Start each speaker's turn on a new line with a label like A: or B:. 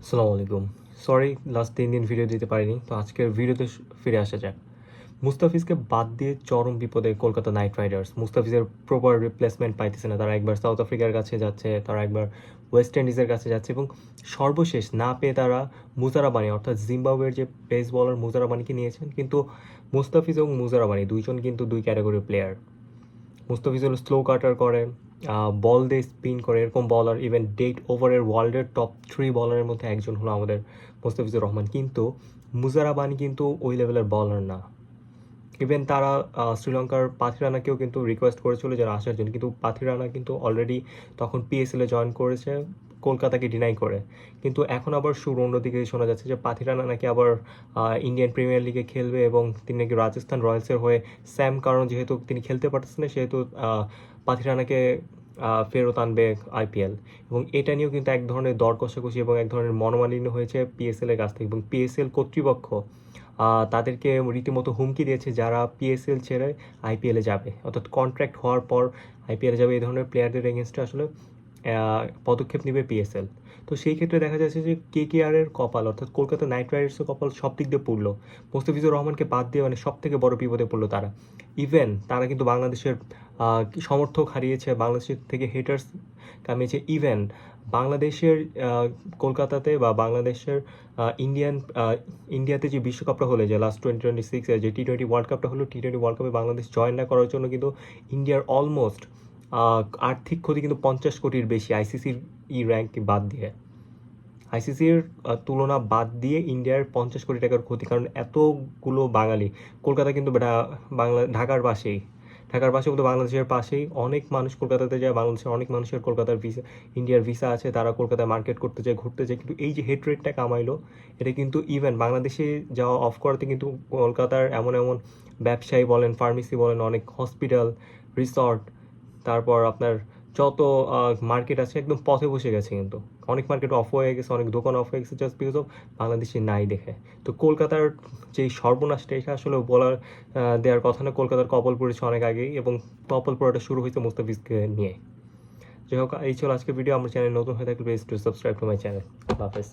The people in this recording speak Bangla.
A: আসসালামু আলাইকুম। সরি লাস্ট ৩ দিন ভিডিও দিতে পারিনি। তো আজকের ভিডিওতে ফিরে আসা যাক। মুস্তাফিজকে বাদ দিয়ে চরম বিপদে কলকাতা নাইট রাইডার্স। মুস্তাফিজের প্রপার রিপ্লেসমেন্ট পাইতেছে না। তারা একবার সাউথ আফ্রিকার কাছে যাচ্ছে, তারা একবার ওয়েস্ট ইন্ডিজের কাছে যাচ্ছে এবং সর্বশেষ না পেয়ে তারা মুজারাবানি অর্থাৎ জিম্বাবুয়ের যে পেস বলার মুজারাবানিকে নিয়েছেন। কিন্তু মুস্তাফিজ এবং মুজারাবানি দুইজন কিন্তু দুই ক্যাটাগরির প্লেয়ার। মুস্তাফিজ হলো স্লো কাটার করে, বল দিয়ে স্পিন করে, এরকম বলার ইভেন ডেট ওভারের ওয়ার্ল্ডের টপ 3 বলারের মধ্যে একজন হলো আমাদের মুস্তাফিজুর রহমান। কিন্তু মুজারাবানি কিন্তু ওই লেভেলের বলার না। ইভেন তারা শ্রীলঙ্কার পাথিরানাকেও কিন্তু রিকোয়েস্ট করেছিল যারা আসার জন্য, কিন্তু পাথিরানা কিন্তু অলরেডি তখন পিএসএলে জয়েন করেছে কলকাতাকে ডিনাই করে। কিন্তু এখন আবার সুর অন্যদিকে শোনা যাচ্ছে যে পাথিরানা নাকি আবার ইন্ডিয়ান প্রিমিয়ার লিগে খেলবে এবং তিনি নাকি রাজস্থান রয়্যালসের হয়ে স্যাম কারণ যেহেতু তিনি খেলতে পারতেছেন না সেহেতু পাথিরানাকে ফেরত আনবে আইপিএল। এবং এটা নিয়েও কিন্তু এক ধরনের দর কষাকষি এবং এক ধরনের মনোমালিন্য হয়েছে পিএসএল এর কাছ থেকে, এবং পিএসএল কর্তৃপক্ষ তাদেরকে রীতিমতো হুমকি দিয়েছে যারা পিএসএল ছেড়ে আইপিএলে যাবে, অর্থাৎ কন্ট্রাক্ট হওয়ার পর আইপিএলে যাবে, এই ধরনের প্লেয়ারদের এগেনস্টে আসলে পদক্ষেপ নেবে পিএসএল। তো সেই ক্ষেত্রে দেখা যাচ্ছে যে কেকেআরের কপাল অর্থাৎ কলকাতা নাইট রাইডার্সের কপাল সব দিক দিয়ে পড়লো। মুস্তাফিজুর রহমানকে বাদ দিয়ে মানে সব থেকে বড় বিপদে পড়লো তারা। ইভেন তারা কিন্তু বাংলাদেশের সমর্থক হারিয়েছে, বাংলাদেশের থেকে হেটার্স কামিয়েছে। ইভেন বাংলাদেশের কলকাতাতে বা বাংলাদেশের ইন্ডিয়াতে যে বিশ্বকাপটা হলো, যে লাস্ট 2026 যে টি-20 ওয়ার্ল্ড কাপটা হলো, টি-20 ওয়ার্ল্ড কাপে বাংলাদেশ জয়েন না করার জন্য কিন্তু ইন্ডিয়ার অলমোস্ট আর্থিক ক্ষতি কিন্তু 50 কোটির বেশি আইসিসির র্যাঙ্ক বাদ দিয়ে। আইসিসির তুলনা বাদ দিয়ে ইন্ডিয়ার 50 কোটি টাকার ক্ষতি, কারণ এতগুলো বাঙালি। কলকাতা কিন্তু ঢাকার পাশেই, ঢাকার পাশে বলতে বাংলাদেশের পাশেই অনেক মানুষ কলকাতাতে যায়। বাংলাদেশের অনেক মানুষের কলকাতার ভিসা, ইন্ডিয়ার ভিসা আছে, তারা কলকাতায় মার্কেট করতে যায়, ঘুরতে যায়। কিন্তু এই যে হেড রেটটা কামাইলো, এটা কিন্তু ইভেন বাংলাদেশে যাওয়া অফ করাতে কিন্তু কলকাতার এমন এমন ব্যবসায়ী বলেন, ফার্মেসি বলেন, অনেক হসপিটাল, রিসর্ট, তারপর আপনার যত মার্কেট আছে একদম পথে বসে গেছে। কিন্তু অনেক মার্কেট অফ হয়ে গেছে, অনেক দোকান অফ হয়ে গেছে জাস্ট বিকজ অফ বাংলাদেশি নাই দেখে। তো কলকাতার যেই সর্বনাশটা, এটা আসলে বলার দেওয়ার কথা না। কলকাতার কপাল পড়েছে অনেক আগেই এবং কপাল পড়াটা শুরু হয়েছে মুস্তাফিজকে নিয়ে। যাই হোক, এই ছিল আজকের ভিডিও। আমার চ্যানেল নতুন হয়ে থাকলে please to subscribe to my channel. আল্লাহ হাফেজ।